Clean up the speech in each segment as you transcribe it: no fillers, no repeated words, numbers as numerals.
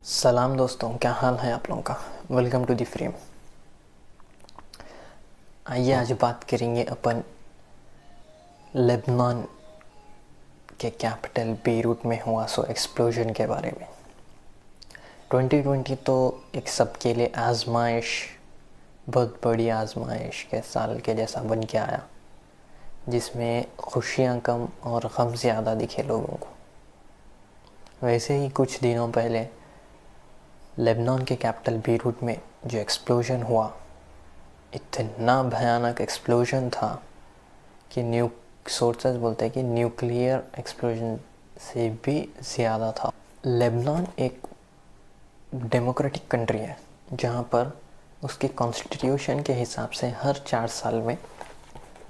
सलाम दोस्तों, क्या हाल है आप लोगों का। Welcome to the frame. आइए आज बात करेंगे अपन लेबनान के कैपिटल बेरूट में हुआ एक्सप्लोजन के बारे में। 2020 तो एक सबके लिए आजमाइश, बहुत बड़ी आजमाइश के साल के जैसा बन के आया, जिसमें खुशियाँ कम और गम ज़्यादा दिखे लोगों को। वैसे ही कुछ दिनों पहले लेबनान के कैपिटल बेरूट में जो एक्सप्लोजन हुआ, इतना भयानक एक्सप्लोजन था कि सोर्सेस बोलते हैं कि न्यूक्लियर एक्सप्लोजन से भी ज़्यादा था। लेबनान एक डेमोक्रेटिक कंट्री है जहाँ पर उसके कॉन्स्टिट्यूशन के हिसाब से हर 4 साल में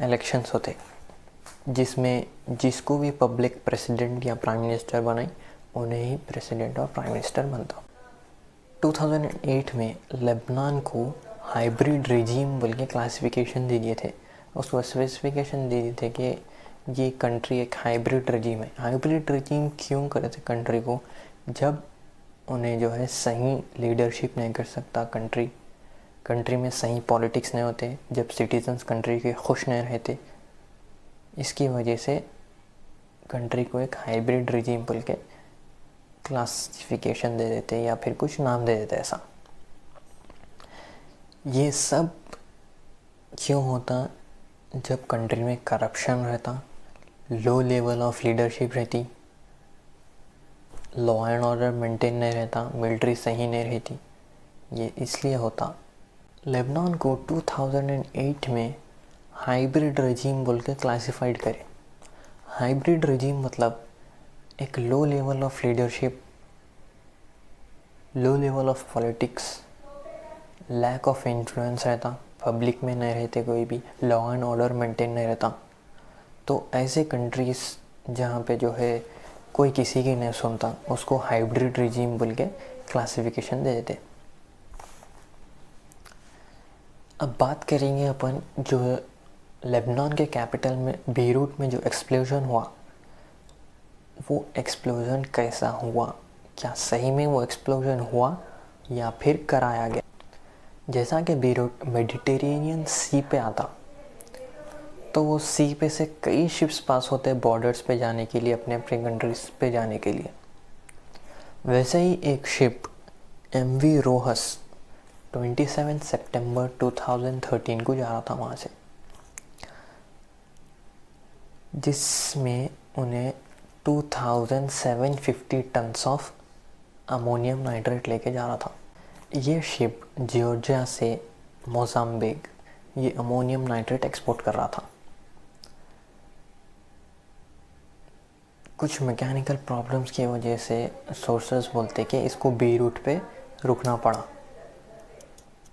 इलेक्शंस होते, जिसमें जिसको भी पब्लिक प्रेसिडेंट या प्राइम मिनिस्टर बनाए उन्हें ही प्रेसिडेंट और प्राइम मिनिस्टर बनता। 2008 में लेबनान को हाइब्रिड रिजीम बोल के क्लासिफिकेशन दे दिए थे। उसको स्पेसिफिकेशन दे दिए थे कि ये कंट्री एक हाइब्रिड रिजीम है। हाइब्रिड रिजीम क्यों करे थे कंट्री को? जब उन्हें जो है सही लीडरशिप नहीं कर सकता कंट्री में सही पॉलिटिक्स नहीं होते, जब सिटीजन्स कंट्री के खुश नहीं रहते, इसकी वजह से कंट्री को एक हाइब्रिड रिजीम बोल के क्लासिफिकेशन दे देते या फिर कुछ नाम दे देते। ऐसा ये सब क्यों होता? जब कंट्री में करप्शन रहता, लो लेवल ऑफ लीडरशिप रहती, लॉ एंड ऑर्डर मेंटेन नहीं रहता, मिलिट्री सही नहीं रहती, ये इसलिए होता। लेबनान को 2008 में हाइब्रिड रजीम बोल के क्लासिफाइड करे। हाइब्रिड रजीम मतलब एक low level of leadership, low level of politics, lack of influence रहता, पब्लिक में नहीं रहते, कोई भी लॉ एंड ऑर्डर मेंटेन नहीं रहता। तो ऐसे कंट्रीज़ जहाँ पे जो है कोई किसी की नहीं सुनता, उसको हाइब्रिड रिजीम बोल के क्लासिफिकेशन दे देते। अब बात करेंगे अपन जो लेबनान के कैपिटल में बेरूट में जो एक्सप्लोजन हुआ, वो एक्सप्लोजन कैसा हुआ? क्या सही में वो एक्सप्लोजन हुआ या फिर कराया गया? जैसा कि बेरूट मेडिटेरेनियन सी पे आता, तो वो सी पे से कई शिप्स पास होते हैं बॉर्डर्स पे जाने के लिए, अपने अपने कंट्रीज पे जाने के लिए। वैसे ही एक शिप MV रोहस 27 सितंबर 2013 को जा रहा था वहाँ से, जिसमें उन्हें 2750 टन्स ऑफ अमोनियम नाइट्रेट लेके जा रहा था। ये शिप जॉर्जिया से मोज़ाम्बिक ये अमोनियम नाइट्रेट एक्सपोर्ट कर रहा था। कुछ मैकेनिकल प्रॉब्लम्स की वजह से सोर्सेस बोलते कि इसको बेरूट पे रुकना पड़ा,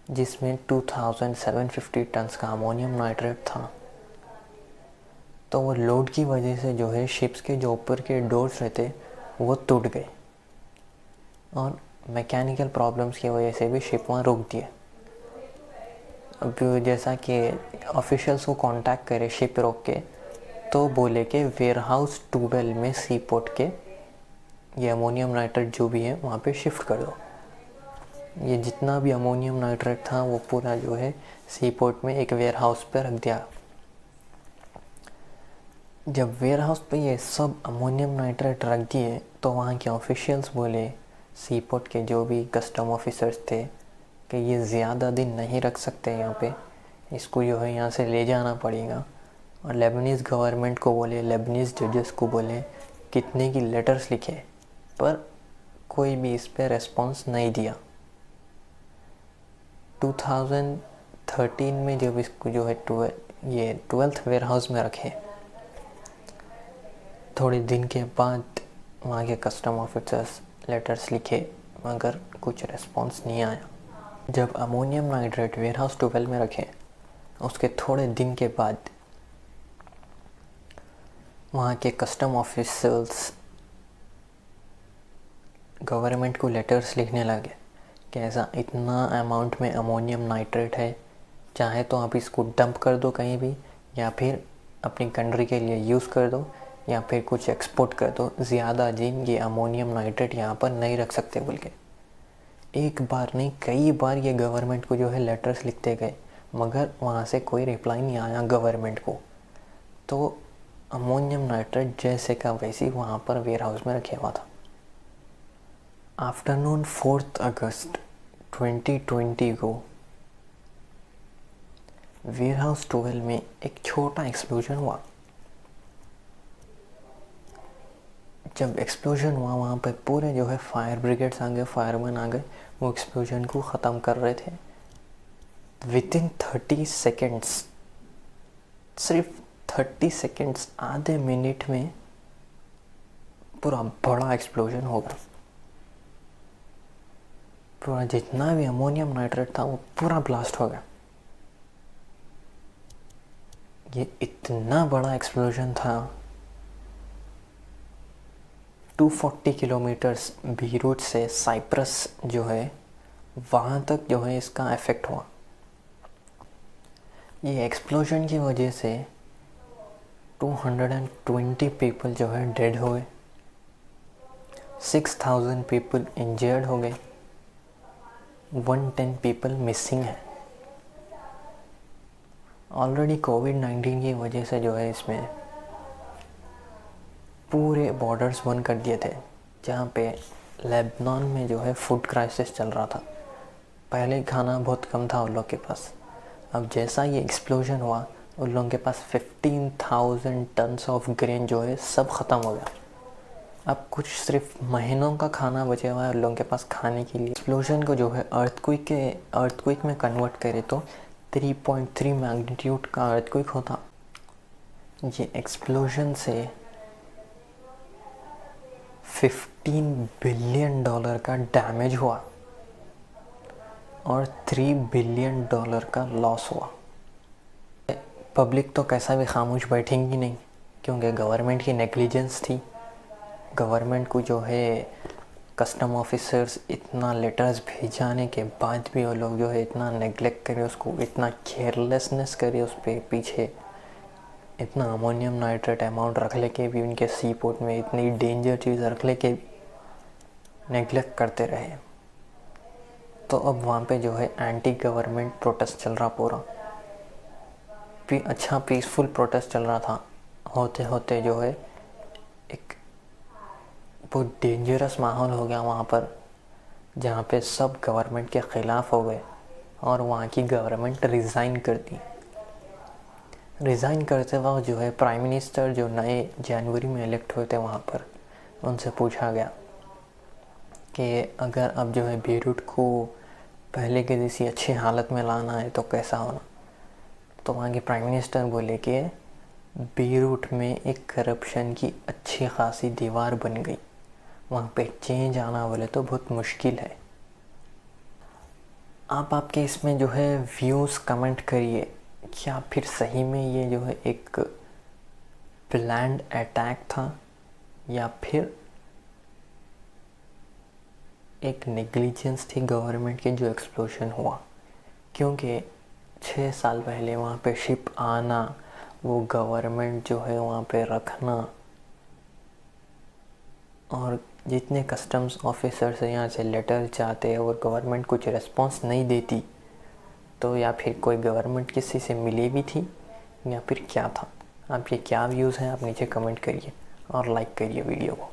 जिसमें 2750 टन्स का अमोनियम नाइट्रेट था। तो वो लोड की वजह से जो है शिप्स के जो ऊपर के डोर्स रहते वो टूट गए, और मैकेनिकल प्रॉब्लम्स की वजह से भी शिप वहाँ रुक दिए। अब जैसा कि ऑफिशियल्स को कांटेक्ट करे शिप रोक के, तो बोले कि वेयर हाउस 12 में सी पोर्ट के ये अमोनियम नाइट्रेट जो भी है वहाँ पे शिफ्ट कर दो। ये जितना भी अमोनियम नाइट्रेट था वो पूरा जो है सी पोर्ट में एक वेयर हाउस पे रख दिया। जब वेयर हाउस पे ये सब अमोनियम नाइट्रेट रख दिए, तो वहाँ के ऑफिशियल्स बोले, सी पोर्ट के जो भी कस्टम ऑफिसर्स थे, कि ये ज़्यादा दिन नहीं रख सकते यहाँ पे, इसको जो है यहाँ से ले जाना पड़ेगा। और लेबनीज़ गवर्नमेंट को बोले, लेबनीज़ जजेस को बोले, कितने की लेटर्स लिखे, पर कोई भी इस पर रेस्पॉन्स नहीं दिया। 2013 में जब इसको जो है ये 12th वेयर हाउस में रखे, थोड़े दिन के बाद वहाँ के कस्टम ऑफिसर्स लेटर्स लिखे, मगर कुछ रेस्पॉन्स नहीं आया। जब अमोनियम नाइट्रेट वेयर हाउस 12 में रखे, उसके थोड़े दिन के बाद वहाँ के कस्टम ऑफिसर्स गवर्नमेंट को लेटर्स लिखने लगे कि ऐसा इतना अमाउंट में अमोनियम नाइट्रेट है, चाहे तो आप इसको डंप कर दो कहीं भी, या फिर अपनी कंट्री के लिए यूज़ कर दो, या फिर कुछ एक्सपोर्ट कर दो। ज़्यादा दिन ये अमोनियम नाइट्रेट यहाँ पर नहीं रख सकते बोल के। एक बार नहीं कई बार ये गवर्नमेंट को जो है लेटर्स लिखते गए, मगर वहाँ से कोई रिप्लाई नहीं आया गवर्नमेंट को। तो अमोनियम नाइट्रेट जैसे का वैसे ही वहाँ पर वेयर हाउस में रखा हुआ था। आफ्टरनून 4 अगस्त 2020 को वेयर हाउस 12 में एक छोटा एक्सप्लोजन हुआ। जब एक्सप्लोजन हुआ वहाँ पर पूरे जो है फायर ब्रिगेड्स आ गए, फायरमैन आ गए, वो एक्सप्लोजन को ख़त्म कर रहे थे। विदिन 30 सेकेंड्स, सिर्फ 30 सेकेंड्स, आधे मिनट में पूरा बड़ा एक्सप्लोजन होगा। पूरा जितना भी अमोनियम नाइट्रेट था वो पूरा ब्लास्ट हो गया। ये इतना बड़ा एक्सप्लोजन था। 240 किलोमीटर्स बीरूट से साइप्रस जो है वहाँ तक जो है इसका इफ़ेक्ट हुआ। ये एक्सप्लोजन की वजह से 220 पीपल जो है डेड हो गए, 6000 पीपल इंजर्ड हो गए, 110 पीपल मिसिंग है। ऑलरेडी कोविड-19 की वजह से जो है इसमें पूरे बॉर्डर्स बंद कर दिए थे। जहाँ पे लेबनान में जो है फूड क्राइसिस चल रहा था। पहले खाना बहुत कम था उन लोग के पास। अब जैसा ये एक्सप्लोजन हुआ उन लोगों के पास 15,000 टन्स ऑफ ग्रेन जो है सब ख़त्म हो गया। अब कुछ सिर्फ महीनों का खाना बचा हुआ है उन लोगों के पास खाने के लिए। एक्सप्लोजन को जो है अर्थक्वेक में कन्वर्ट करे तो 3.3 मैग्नीट्यूड का अर्थक्वेक होता। ये एक्सप्लोजन से $15 बिलियन का डैमेज हुआ और $3 बिलियन का लॉस हुआ। पब्लिक तो कैसा भी खामोश बैठेंगी नहीं, क्योंकि गवर्नमेंट की नेग्लिजेंस थी। गवर्नमेंट को जो है कस्टम ऑफिसर्स इतना लेटर्स भेजाने के बाद भी वो लोग जो है इतना नेग्लेक्ट करे, उसको इतना केयरलेसनेस करे, उस पर पीछे इतना अमोनियम नाइट्रेट अमाउंट रख ले के भी, उनके सी पोर्ट में इतनी डेंजर चीज़ रख ले के नेग्लेक्ट करते रहे। तो अब वहाँ पे जो है एंटी गवर्नमेंट प्रोटेस्ट चल रहा पूरा। अच्छा पीसफुल प्रोटेस्ट चल रहा था। होते होते जो है एक बहुत डेंजरस माहौल हो गया वहाँ पर, जहाँ पे सब गवर्नमेंट के ख़िलाफ़ हो गए और वहाँ की गवर्नमेंट रिज़ाइन कर दी। रिज़ाइन करते वक्त जो है प्राइम मिनिस्टर जो नए जनवरी में इलेक्ट हुए थे वहाँ पर, उनसे पूछा गया कि अगर अब जो है बेरूट को पहले के जैसी अच्छी हालत में लाना है तो कैसा होना। तो वहाँ के प्राइम मिनिस्टर बोले कि बेरूट में एक करप्शन की अच्छी खासी दीवार बन गई, वहाँ पे चेंज आना बोले तो बहुत मुश्किल है। आप आपके इसमें जो है व्यूज़ कमेंट करिए, क्या फिर सही में ये जो है एक प्लान्ड अटैक था या फिर एक नेग्लिजेंस थी गवर्नमेंट की जो एक्सप्लोजन हुआ। क्योंकि 6 साल पहले वहाँ पे शिप आना, वो गवर्नमेंट जो है वहाँ पे रखना, और जितने कस्टम्स ऑफिसर्स यहाँ से लेटर चाहते और गवर्नमेंट कुछ रिस्पॉन्स नहीं देती, तो या फिर कोई गवर्नमेंट किसी से मिली भी थी या फिर क्या था। आपके क्या व्यूज़ हैं आप नीचे कमेंट करिए और लाइक करिए वीडियो को।